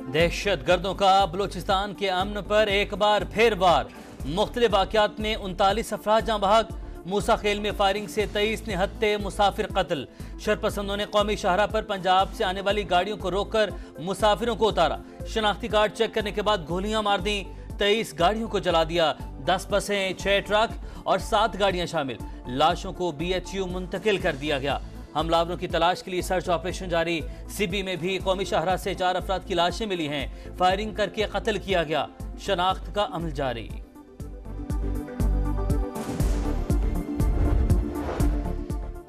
दहशत गर्दों का बलूचिस्तान के अमन पर एक बार फिर वार। मुख्तलिफ वाक़यात में 39 अफराद जाँ बहक। मूसा खेल में फायरिंग से 23 निहत्ते मुसाफिर कत्ल। शरपसंदों ने कौमी शाहरा पर पंजाब से आने वाली गाड़ियों को रोककर मुसाफिरों को उतारा। शनाख्ती कार्ड चेक करने के बाद गोलियां मार दी। 23 गाड़ियों को जला दिया। 10 बसें, 6 ट्रक और 7 गाड़ियां शामिल। लाशों को BHU मुंतकिल कर दिया गया। हमलावरों की तलाश के लिए सर्च ऑपरेशन जारी। सिबी में भी कौमी शाहरा से 4 अफराद की लाशें मिली हैं। फायरिंग करके कत्ल किया गया। शनाख्त का अमल जारी।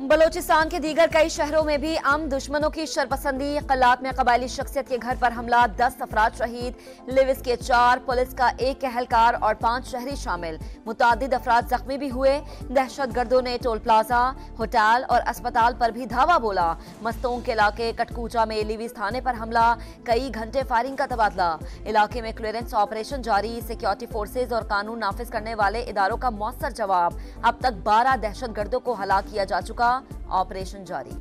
बलोचिस्तान के दीगर कई शहरों में भी आम दुश्मनों की शरपसंदी। कलात में कबायली शख्सियत के घर पर हमला, 10 अफराद शहीद। लिविस के 4, पुलिस का 1 एहलकार और 5 शहरी शामिल। मुतादिद अफराद जख्मी भी हुए। दहशत गर्दों ने टोल प्लाजा, होटल और अस्पताल पर भी धावा बोला। मस्तों के इलाके कटकूचा में लिविस थाने पर हमला, कई घंटे फायरिंग का तबादला। इलाके में क्लियरेंस ऑपरेशन जारी। सिक्योरिटी फोर्सेज और कानून नाफिज करने वाले इदारों का मौसर जवाब। अब तक 12 दहशत गर्दों को हलाक किया जा चुका। ऑपरेशन जारी।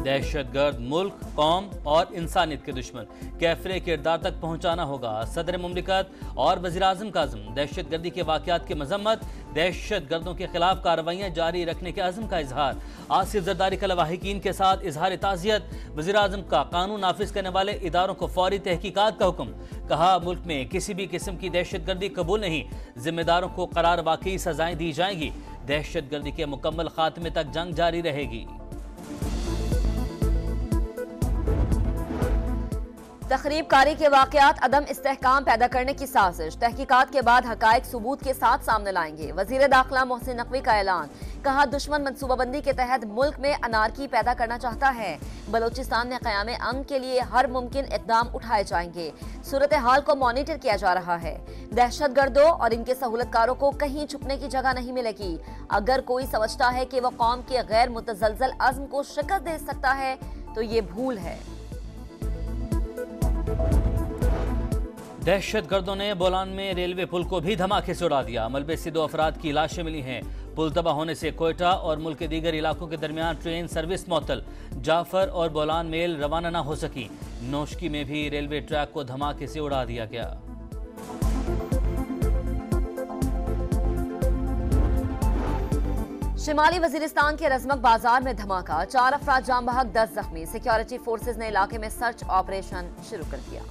दहशतगर्द मुल्क, कौम और इंसानियत के दुश्मन, कैफरे किरदार तक पहुंचाना होगा। सदर मुमलिकत और वज़ीर-ए-आज़म का अज़्म। दहशतगर्दी के वाक़यात की मजम्मत। दहशतगर्दों के खिलाफ कार्रवाइयाँ जारी रखने के अज़्म का इजहार। आसिफ जरदारी का लवाहिकीन के साथ इजहार ताज़ियत। वज़ीर-ए-आज़म का कानून नाफिज करने वाले इदारों को फौरी तहकीकात का हुक्म। कहा, मुल्क में किसी भी किस्म की दहशतगर्दी कबूल नहीं। जिम्मेदारों को करार वाकई सजाएं दी जाएंगी। दहशतगर्दी के मुकम्मल खात्मे तक जंग जारी रहेगी। तखरीब कारी के वाकयात अदम इस्तेहकाम पैदा करने की साजिश। तहकीकात के बाद हकायक सबूत के साथ सामने लाएंगे। वजीर दाखिला मोहसिन नकवी का ऐलान। कहा, दुश्मन मनसूबाबंदी के तहत मुल्क में अनारकी पैदा करना चाहता है। बलोचिस्तान में क़याम अमन के लिए हर मुमकिन इक़दाम उठाए जाएंगे। सूरत हाल को मॉनिटर किया जा रहा है। दहशत गर्दों और इनके सहूलतकारों को कहीं छुपने की जगह नहीं मिलेगी। अगर कोई समझता है कि वह कौम के गैर मुतज़लज़ल अज़्म को शिकस्त दे सकता है तो ये भूल है। दहशत गर्दों ने बोलान में रेलवे पुल को भी धमाके से उड़ा दिया। मलबे से 2 अफराद की लाशें मिली हैं। पुल तबाह होने से कोयटा और मुल्क के दीगर इलाकों के दरमियान ट्रेन सर्विस मुअत्तल। जाफर और बोलान मेल रवाना न हो सकी। नौशकी में भी रेलवे ट्रैक को धमाके से उड़ा दिया गया। शिमाली वजीरिस्तान के रजमक बाजार में धमाका, 4 अफराद जाम बहक, 10 जख्मी। सिक्योरिटी फोर्सेज ने इलाके में सर्च ऑपरेशन शुरू कर दिया।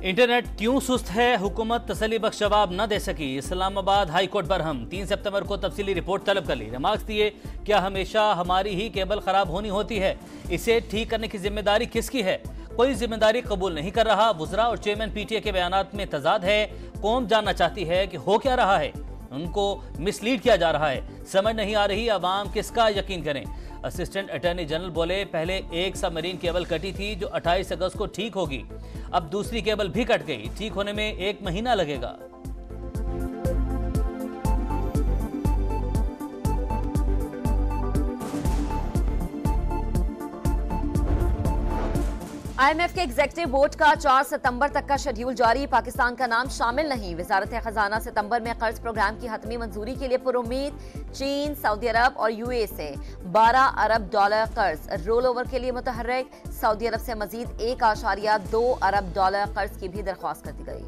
इंटरनेट क्यों सुस्त है, हुकूमत तसल्ली बख्श जवाब न दे सकी। Islamabad high court Barham. 3 सितंबर को तफसीली रिपोर्ट तलब कर ली। रिमार्क्स दिए, क्या हमेशा हमारी ही केबल खराब होनी होती है? इसे ठीक करने की जिम्मेदारी किसकी है? कोई जिम्मेदारी कबूल नहीं कर रहा। वुज़रा और चेयरमैन PTA के बयानात में तजाद है। कौम जानना चाहती है कि हो क्या रहा है। उनको मिसलीड किया जा रहा है। समझ नहीं आ रही अवाम किसका यकीन करें। असिस्टेंट अटॉर्नी जनरल बोले, पहले एक सबमरीन केबल कटी थी जो 28 अगस्त को ठीक होगी। अब दूसरी केबल भी कट गई। ठीक होने में 1 महीना लगेगा। IMF के एग्जीक्यूटिव बोर्ड का 4 सितंबर तक का शेड्यूल जारी। पाकिस्तान का नाम शामिल नहीं। वजारत खजाना सितंबर में कर्ज प्रोग्राम की हतमी मंजूरी के लिए पुरुम्मीद। चीन, सऊदी अरब और UAE से 12 अरब डॉलर कर्ज रोल ओवर के लिए मुतहर्रिक। सऊदी अरब से मजीद 1.2 अरब डॉलर कर्ज की भी दरख्वास्त कर दी गई।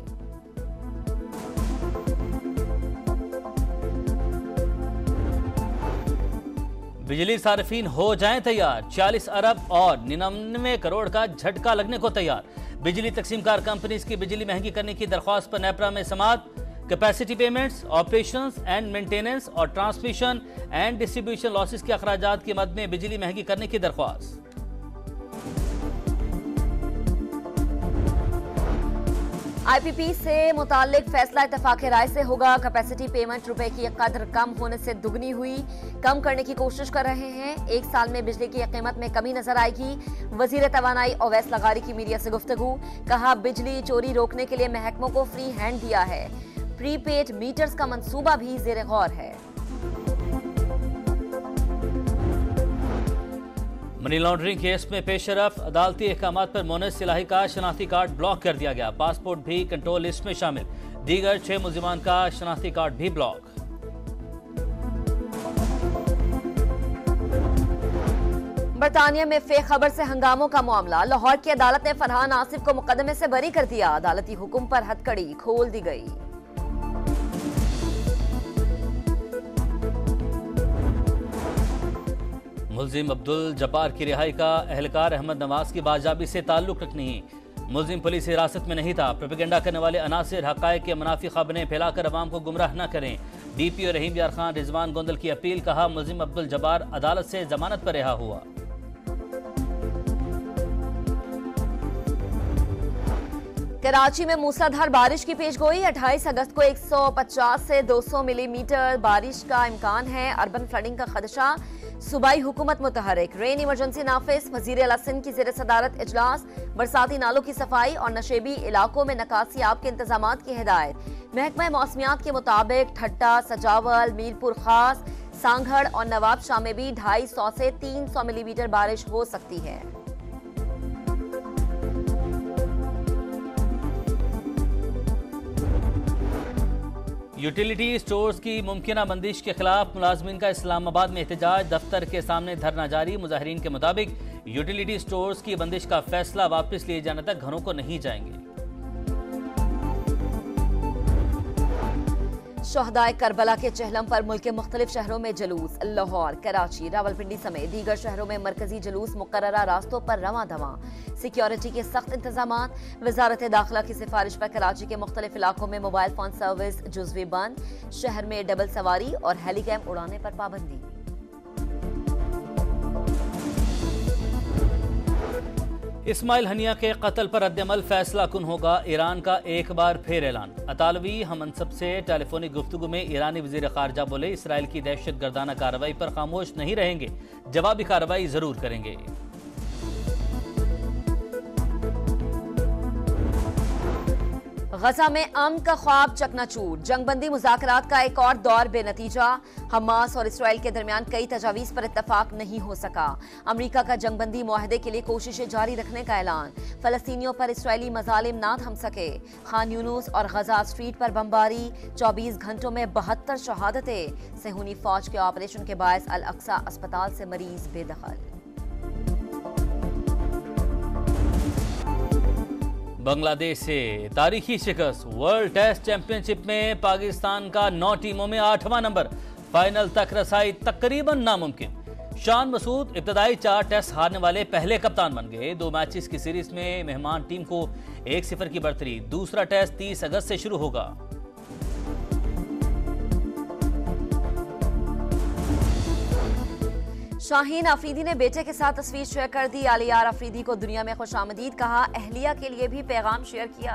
बिजली सार्फिन हो जाएं तैयार। 40 अरब और 99 करोड़ का झटका लगने को तैयार। बिजली तकसीमकार कंपनीज की बिजली महंगी करने की दरख्वास्त पर नेपरा में समाअत। Capacity payments, operations and maintenance और ट्रांसमिशन एंड डिस्ट्रीब्यूशन लॉसेस के अखराजात की मद में बिजली महंगी करने की दरख्वास्त। IPP से मुताल्लिक फैसला इत्तेफाक राय से होगा। कैपेसिटी पेमेंट रुपए की कदर कम होने से दुगनी हुई। कम करने की कोशिश कर रहे हैं। 1 साल में बिजली की कीमत में कमी नजर आएगी। वजीर तवानाई ओवैस लगारी की मीडिया से गुफ्तगू। कहा, बिजली चोरी रोकने के लिए महकमों को फ्री हैंड दिया है। प्रीपेड मीटर्स का मंसूबा भी ज़ेर गौर है। मनी लॉन्ड्रिंग केस में पेशरफ। अदालती अहकामात पर मोनस सिलाही का शनाख्ती कार्ड ब्लॉक कर दिया गया। पासपोर्ट भी कंट्रोल लिस्ट में शामिल। दीगर 6 मुलजिमान का शनाख्ती कार्ड भी ब्लॉक। बरतानिया में फेक खबर से हंगामों का मामला। लाहौर की अदालत ने फरहान आसिफ को मुकदमे से बरी कर दिया। अदालती हुक्म पर हथकड़ी खोल दी गई। मुलजिम अब्दुल जब्बार की रिहाई का एहलकार अहमद नवाज की बाजाबी से ताल्लुक नहीं। मुलजिम पुलिस हिरासत में नहीं था। प्रोपेगेंडा करने वाले अनासिर हकायक के मुनाफी खबरें फैलाकर अवाम को गुमराह न करें। DPO रहीम यार खान रिजवान गोंदल की अपील। कहा, मुलजिम अब्दुल जब्बार अदालत से जमानत पर रिहा हुआ। कराची में मूसलाधार बारिश की पेशगोई। 28 अगस्त को 150 से 200 मिलीमीटर बारिश का इम्कान है। अर्बन फ्लडिंग का खदशा। सूबाई हुकूमत मुतहरिक। रेन इमरजेंसी नाफिज। वजीर आला सिंध की जेर सदारत इजलास। बरसाती नालों की सफाई और नशेबी इलाकों में नकासी आब के इंतजाम की हिदायत। महकमा मौसमियात के मुताबिक ठट्टा, सजावल, मीरपुर खास, सांगढ़ और नवाबशाह में भी 250 से 300 मिलीमीटर बारिश हो सकती है। यूटिलिटी स्टोर्स की मुमकिना बंदिश के खिलाफ मुलाजमीन का इस्लामाबाद में एहतजाज। दफ्तर के सामने धरना जारी। मुजाहिरीन के मुताबिक यूटिलिटी स्टोर्स की बंदिश का फैसला वापस लिए जाने तक घरों को नहीं जाएंगे। शहदाए करबला के चहलम पर मुल्क के मुख्तलिफ शहरों में जुलूस। लाहौर, कराची, रावलपिंडी समेत दीगर शहरों में मरकजी जुलूस मुकर्ररा रास्तों पर रवां दवां। सिक्योरिटी के सख्त इंतजामात। वजारत दाखिला की सिफारिश पर कराची के मुख्तलिफ इलाकों में मोबाइल फोन सर्विस जुज़वी बंद। शहर में डबल सवारी और हेलीकैम उड़ाने पर पाबंदी। इस्माइल हनिया के कत्ल पर रद्दअमल फैसला कुन होगा। ईरान का एक बार फिर ऐलान। अतालवी हमअनसब से टेलीफोनिक गुफ्तगू में ईरानी वजीर खारजा बोले, इसराइल की दहशत गर्दाना कार्रवाई पर खामोश नहीं रहेंगे, जवाबी कार्रवाई जरूर करेंगे। गजा में अमन का ख्वाब चकनाचूर। जंगबंदी मुज़ाकरात का एक और दौर बेनतीजा। हमास और इसराइल के दरमियान कई तजावीज़ पर इत्तफाक नहीं हो सका। अमरीका का जंगबंदी मुआहदे के लिए कोशिशें जारी रखने का ऐलान। फलस्तीनियों पर इसराइली मजालिम ना थम सके। खान यूनुस और गजा स्ट्रीट पर बमबारी। 24 घंटों में 72 शहादतें। सेहूनी फौज के ऑपरेशन के बायस अल अक्सा अस्पताल से मरीज बेदखल। बांग्लादेश से तारीखी शिकस्त। वर्ल्ड टेस्ट चैंपियनशिप में पाकिस्तान का 9 टीमों में 8वां नंबर। फाइनल तक रसाई तकरीबन नामुमकिन। शान मसूद इब्तदाई 4 टेस्ट हारने वाले पहले कप्तान बन गए। 2 मैचेस की सीरीज में मेहमान टीम को 1-0 की बढ़तरी। दूसरा टेस्ट 30 अगस्त से शुरू होगा। शाहीन अफरीदी ने बेटे के साथ तस्वीर शेयर कर दी। आलियार अफरीदी को दुनिया में खुशामदीद कहा। अहलिया के लिए भी पैगाम शेयर किया।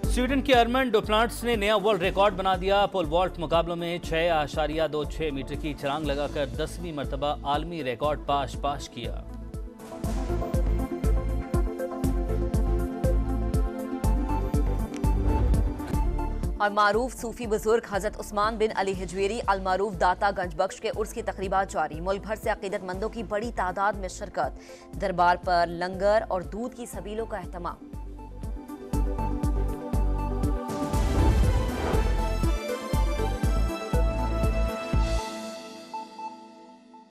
स्वीडन के अर्मन डुप्लांट्स ने नया वर्ल्ड रिकॉर्ड बना दिया। पोल वॉल्ट मुकाबलों में 6.26 मीटर की छलांग लगाकर 10वीं मरतबा आलमी रिकॉर्ड पाश किया। और मारूफ सूफी बुजुर्ग हजरत उस्मान बिन अली हिजवेरी अल मारूफ दाता गंजबख्श के उर्स की तकरीबात जारी। मुल्क भर से अकीदतमंदों की बड़ी तादाद में शिरकत। दरबार पर लंगर और दूध की सबीलों का एहतमाम।